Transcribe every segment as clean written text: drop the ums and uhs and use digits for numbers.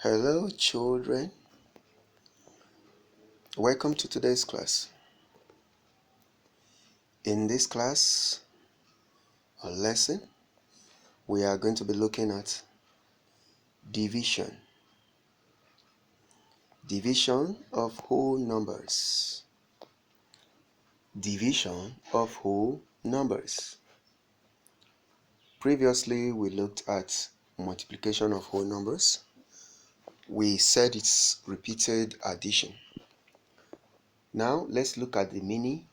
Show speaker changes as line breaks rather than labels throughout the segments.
Hello children, welcome to today's class. In this class or lesson, we are going to be looking at division. Division of whole numbers. Division of whole numbers. Previously, we looked at multiplication of whole numbers. We said it's repeated addition. Now, let's look at the meaning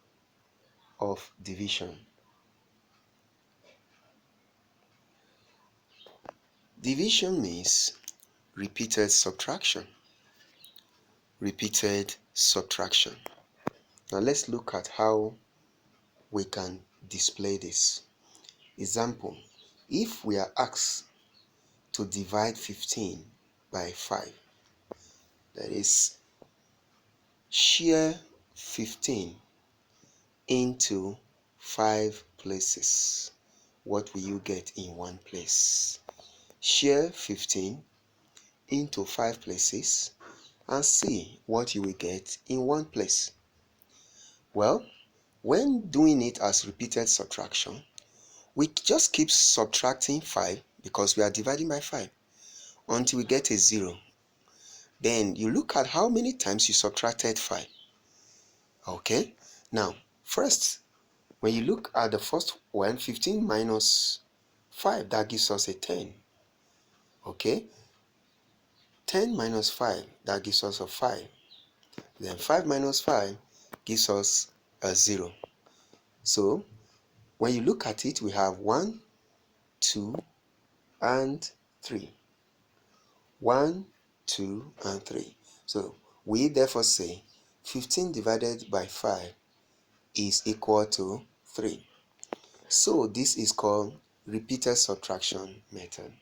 of division. Division means repeated subtraction. Repeated subtraction. Now let's look at how we can display this. Example, if we are asked to divide 15 by 5, that is, share 15 into 5 places. What will you get in one place? Share 15 into 5 places and see what you will get in one place. Well, when doing it as repeated subtraction, we just keep subtracting 5 because we are dividing by 5 until we get a 0. Then you look at how many times you subtracted 5. Okay? Now, first, when you look at the first one, 15 minus 5, that gives us a 10. Okay? 10 minus 5, that gives us a 5. Then 5 minus 5 gives us a 0. So, when you look at it, we have 1, 2, and 3. 1, 2, and 3. So we therefore say 15 divided by 5 is equal to 3. So this is called repeated subtraction method.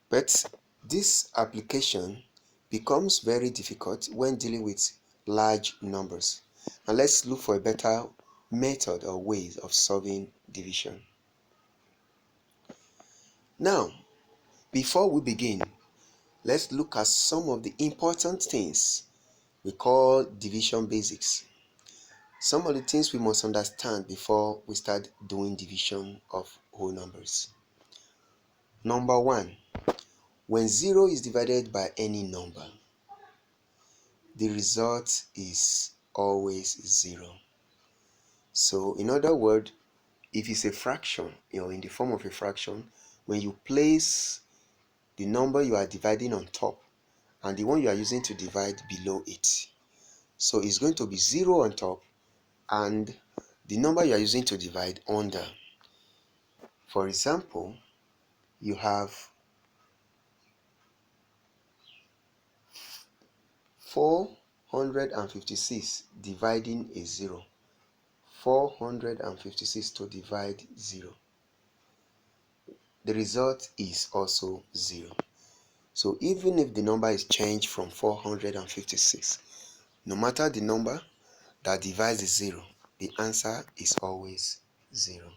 But this application becomes very difficult when dealing with large numbers. And let's look for a better method or ways of solving division. Now, before we begin, let's look at some of the important things we call division basics. Some of the things we must understand before we start doing division of whole numbers. Number 1, when 0 is divided by any number, the result is always 0. So, in other words, if it's a fraction, in the form of a fraction, when you place the number you are dividing on top and the one you are using to divide below it, so it's going to be 0 on top and the number you are using to divide under. For example, you have 456 dividing a 0. 456 to divide 0. The result is also 0. So even if the number is changed from 456, no matter the number that divides the 0, the answer is always 0.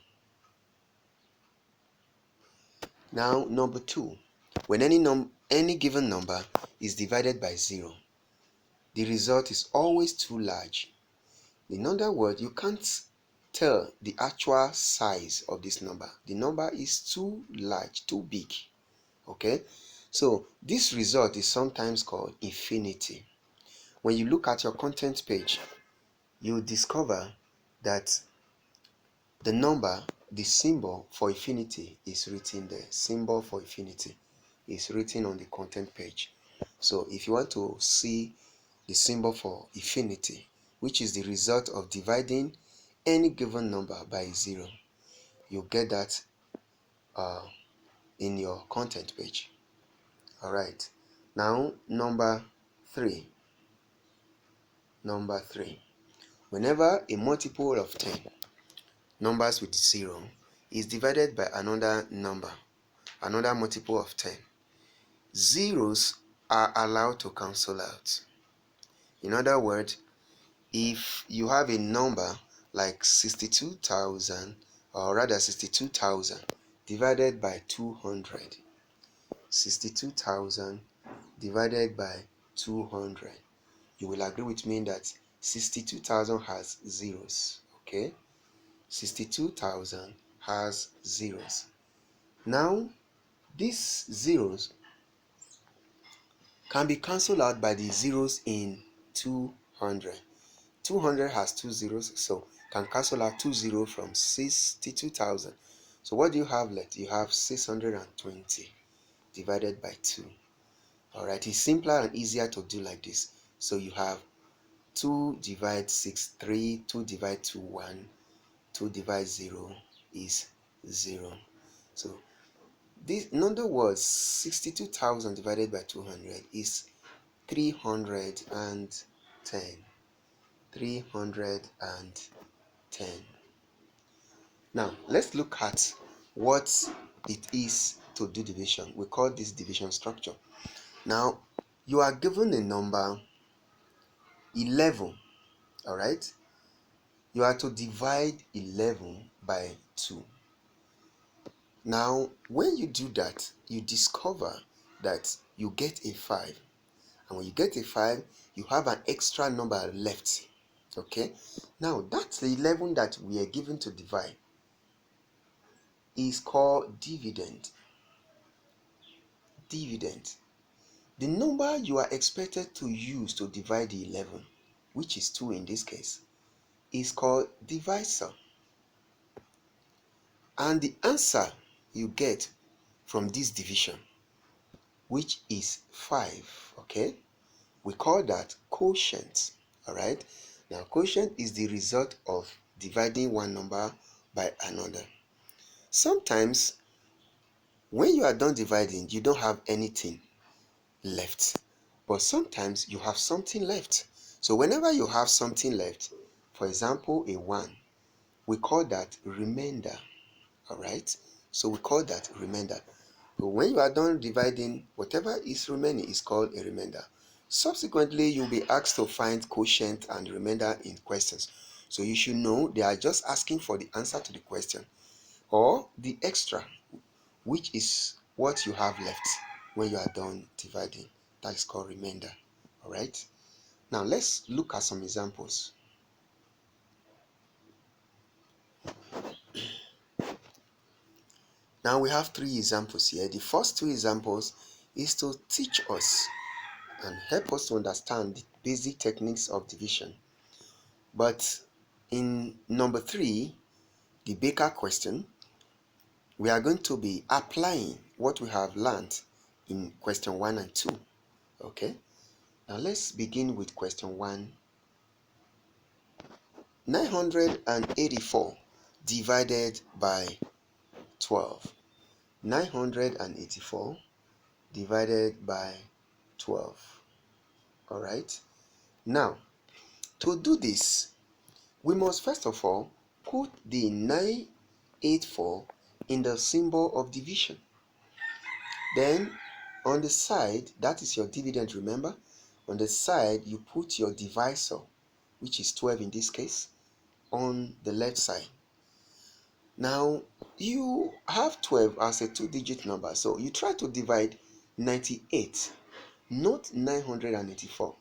Now, number 2, when any given number is divided by 0, the result is always too large. In other words, you can't tell the actual size of this number. The number is too large, too big. Okay? So, this result is sometimes called infinity. When you look at your content page, you discover that the number, the symbol for infinity is written there. Symbol for infinity is written on the content page. So if you want to see the symbol for infinity, which is the result of dividing any given number by 0, you get that in your content page. Alright, now number 3. Whenever a multiple of 10, numbers with 0, is divided by another number, another multiple of 10, zeros are allowed to cancel out. In other words, if you have a number like 62,000, or rather 62,000 divided by 200, 62,000 divided by 200. You will agree with me that 62,000 has zeros. Okay, 62,000 has zeros. Now these zeros can be cancelled out by the zeros in 200. 200 has two zeros, so can cancel out 20 from 62,000. So what do you have left? You have 620 divided by 2. All right, it's simpler and easier to do like this. So you have 2 divide 6, 3, 2 divide 2, 1, 2 divide 0 is 0. So this, in other words, 62,000 divided by 200 is 310. 310. Now let's look at what it is to do division. We call this division structure. Now you are given a number 11. All right, you are to divide 11 by 2. Now when you do that, you discover that you get a 5, and when you get a 5, you have an extra number left. Okay, now that's the 11 that we are given to divide is called dividend. Dividend. The number you are expected to use to divide the 11, which is 2 in this case, is called divisor. And the answer you get from this division, which is 5, okay, we call that quotient. All right, now quotient is the result of dividing one number by another. Sometimes when you are done dividing, you don't have anything left, but sometimes you have something left. So whenever you have something left, for example a 1, we call that remainder. All right, so we call that remainder. But when you are done dividing, whatever is remaining is called a remainder. Subsequently, you'll be asked to find quotient and remainder in questions, so you should know they are just asking for the answer to the question or the extra, which is what you have left when you are done dividing. That is called remainder. All right, now let's look at some examples. Now we have 3 examples here. The first 2 examples is to teach us and help us to understand the basic techniques of division. But in number 3, the Baker question, we are going to be applying what we have learned in question 1 and 2. Okay, now let's begin with question 1. 984 divided by 12. 984 divided by 12. All right, now to do this, we must first of all put the 984 in the symbol of division. Then on the side, that is your dividend, remember, on the side you put your divisor, which is 12 in this case, on the left side. Now you have 12 as a 2-digit number, so you try to divide 98, not 984.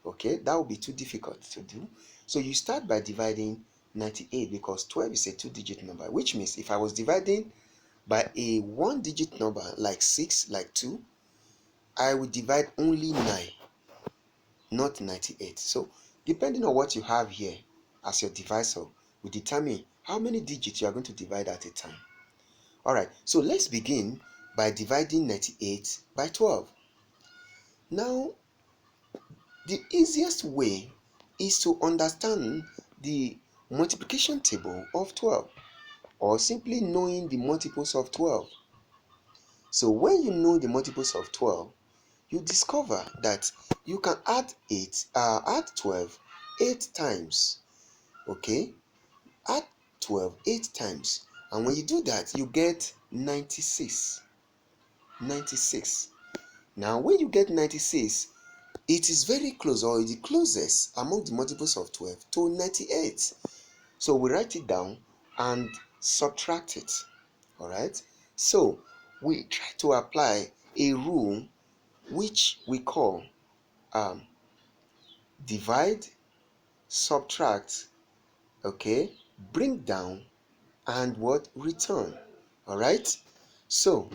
Okay, that will be too difficult to do. So you start by dividing 98 because 12 is a 2-digit number, which means if I was dividing by a 1-digit number like 6, like 2, I would divide only 9, not 98. So depending on what you have here as your divisor will determine how many digits you are going to divide at a time. All right, so let's begin by dividing 98 by 12. Now the easiest way is to understand the multiplication table of 12, or simply knowing the multiples of 12. So when you know the multiples of 12, you discover that you can add 12 8 times. Okay, add 12 8 times, and when you do that, you get 96. 96. Now when you get 96, it is very close, or the closest among the multiples of 12 to 98. So we write it down and subtract it. All right, so we try to apply a rule which we call divide, subtract, okay, bring down, and what? Return. All right. So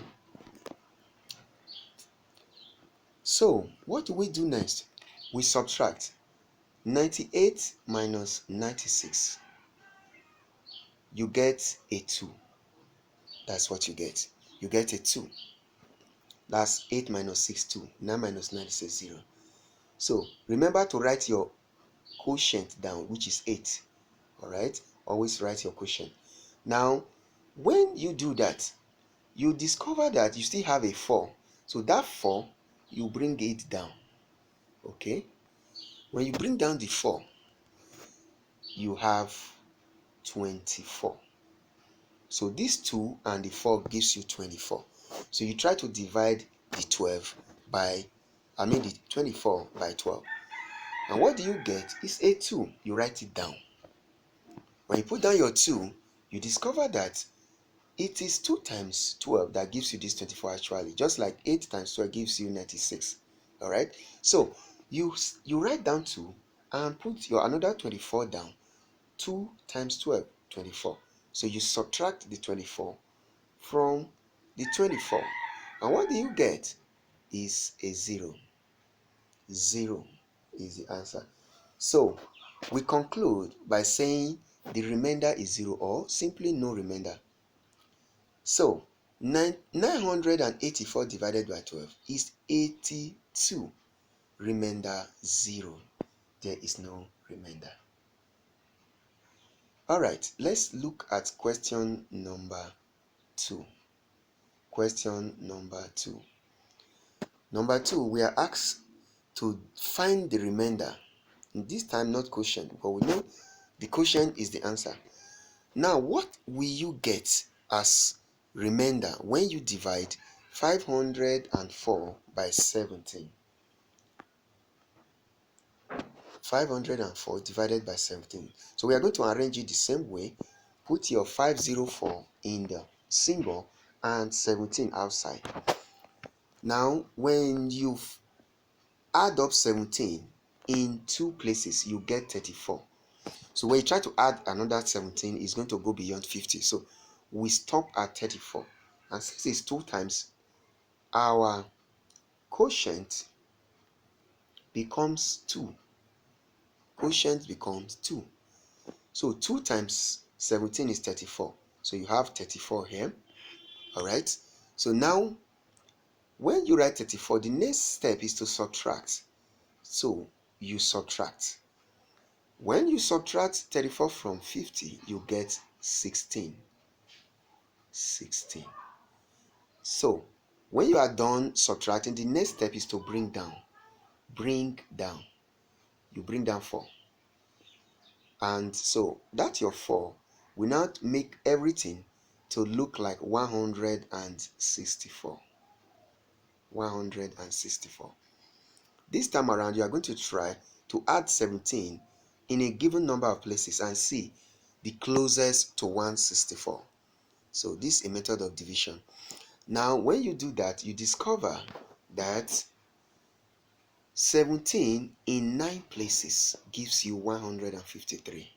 what do we do next? We subtract 98 minus 96. You get a 2. That's what you get. You get a 2. That's 8 minus 6, 2. 9 minus 96, 0. So remember to write your quotient down, which is 8. All right. Always write your quotient. Now, when you do that, you discover that you still have a 4. So that 4, you bring it down. Okay. When you bring down the 4, you have 24. So this 2 and the 4 gives you 24. So you try to divide the 12 by, the 24 by 12. And what do you get? It's a 2. You write it down. When you put down your 2, you discover that it is 2 times 12 that gives you this 24 actually. Just like 8 times 12 gives you 96. All right. So you write down 2 and put your another 24 down. 2 times 12, 24. So you subtract the 24 from the 24. And what do you get? Is a 0. 0 is the answer. So we conclude by saying the remainder is 0 or simply no remainder. So 984 divided by 12 is 82. Remainder 0. There is no remainder. All right, let's look at question number 2. Question number 2. Number 2, we are asked to find the remainder. This time not quotient, but we know the quotient is the answer. Now, what will you get as remainder when you divide 504 by 17? 504 divided by 17. So we are going to arrange it the same way. Put your 504 in the symbol and 17 outside. Now, when you add up 17 in 2 places, you get 34. So when you try to add another 17, it's going to go beyond 50. So we stop at 34. And since it's 2 times, our quotient becomes 2. Quotient becomes 2. So 2 times 17 is 34. So you have 34 here. All right. So now, when you write 34, the next step is to subtract. So you subtract. When you subtract 34 from 50, you get 16. 16. So when you are done subtracting, the next step is to bring down. Bring down. You bring down 4. And so that's your 4. We now make everything to look like 164. 164. This time around, you are going to try to add 17 in a given number of places and see the closest to 164. So this is a method of division. Now, when you do that, you discover that 17 in 9 places gives you 153.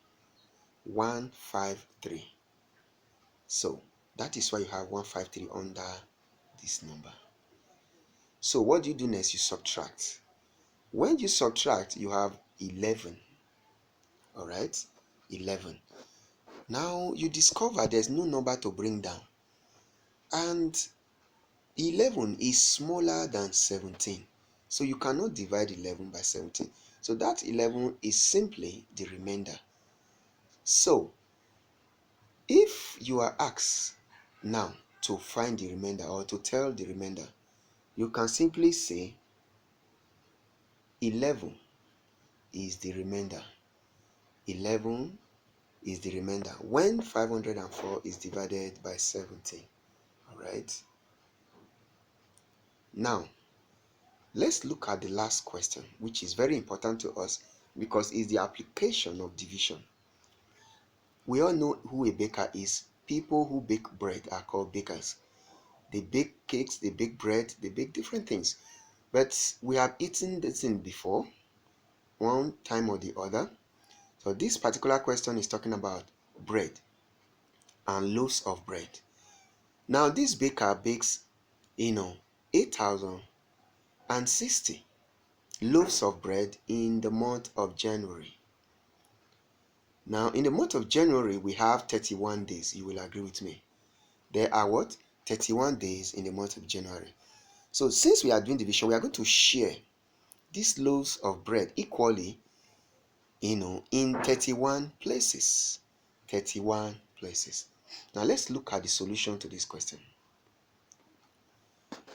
153. So that is why you have 153 under this number. So what do you do next? You subtract. When you subtract, you have 11. All right, 11. Now you discover there's no number to bring down, and 11 is smaller than 17. So you cannot divide 11 by 17. So that 11 is simply the remainder. So if you are asked now to find the remainder or to tell the remainder, you can simply say 11 is the remainder. 11 is the remainder when 504 is divided by 17. All right. Now, let's look at the last question, which is very important to us because it's the application of division. We all know who a baker is. People who bake bread are called bakers. They bake cakes, they bake bread, they bake different things. but we have eaten this thing before, one time or the other. So this particular question is talking about bread and loaves of bread. Now this baker bakes 8,060 loaves of bread in the month of January. Now in the month of January we have 31 days. You will agree with me. There are what? 31 days in the month of January. So since we are doing division, we are going to share these loaves of bread equally, in 31 places. 31 places. Now let's look at the solution to this question.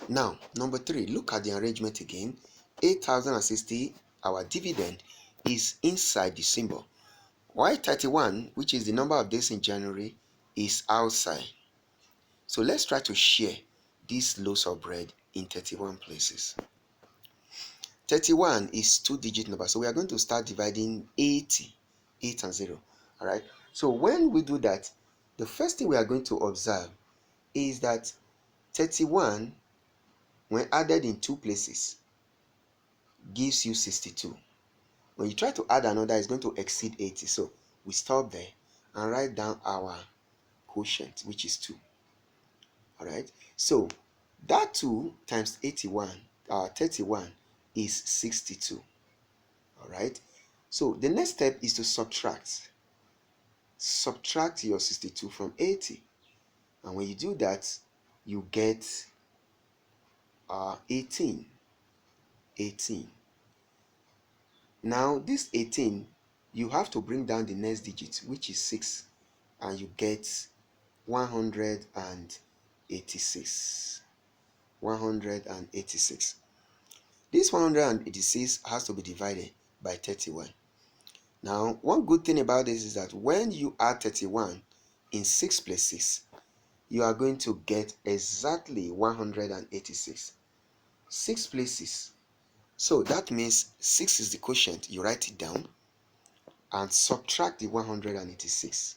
Now, number 3, look at the arrangement again. 8,060, our dividend, is inside the symbol, while 31, which is the number of days in January, is outside. So let's try to share these loaves of bread in 31 places. 31 is 2-digit number, so we are going to start dividing 80, 8 and 0. All right. So when we do that, the first thing we are going to observe is that 31, when added in 2 places, gives you 62. When you try to add another, it's going to exceed 80. So we stop there and write down our quotient, which is 2. All right. So that 2 times 31 is 62. All right. So the next step is to subtract. Subtract your 62 from 80. And when you do that, you get 18. 18. Now this 18, you have to bring down the next digit, which is 6, and you get 186. 186. This 186 has to be divided by 31. Now, one good thing about this is that when you add 31 in 6 places, you are going to get exactly 186. 6 places. So that means 6 is the quotient. You write it down and subtract the 186.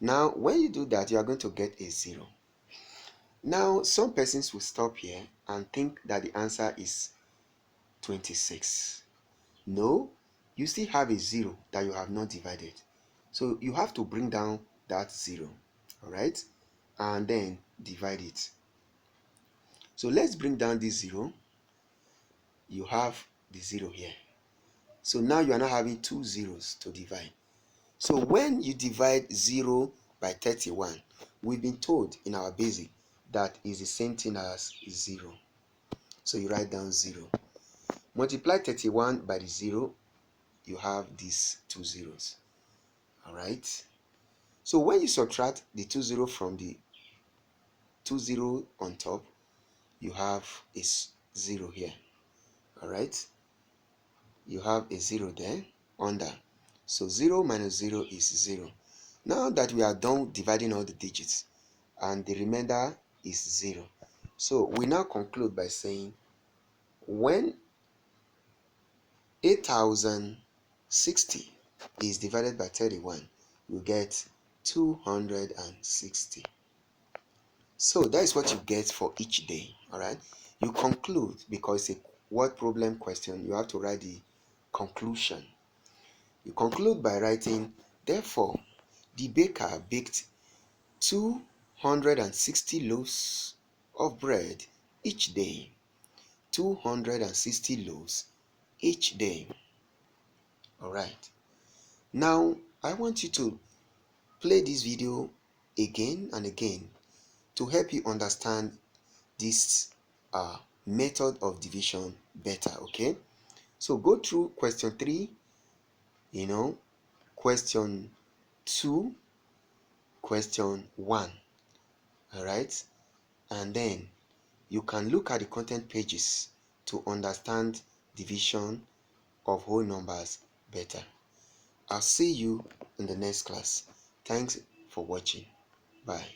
Now, when you do that, you are going to get a 0. Now, some persons will stop here and think that the answer is 26. No, you still have a 0 that you have not divided. So you have to bring down that 0, all right, and then divide it. So let's bring down this 0. You have the 0 here. So now you are now having 2 zeros to divide. So when you divide 0 by 31, we've been told in our basic that is the same thing as 0. So you write down 0. Multiply 31 by the 0, you have these 2 zeros. All right. So when you subtract the 2 0 from the 2 0 on top, you have a 0 here. All right. You have a 0 there under. So 0 minus 0 is 0. Now that we are done dividing all the digits and the remainder is 0. So we now conclude by saying when 8,060 is divided by 31, you get 260. So that is what you get for each day. All right. You conclude, because it's a word problem question, you have to write the conclusion. You conclude by writing, therefore, the baker baked 260 loaves of bread each day. 260 loaves each day. All right. Now, I want you to play this video again and again to help you understand this method of division better, okay? So go through question 3, question 2, question 1, all right? And then you can look at the content pages to understand division of whole numbers better. I'll see you in the next class. Thanks for watching. Bye.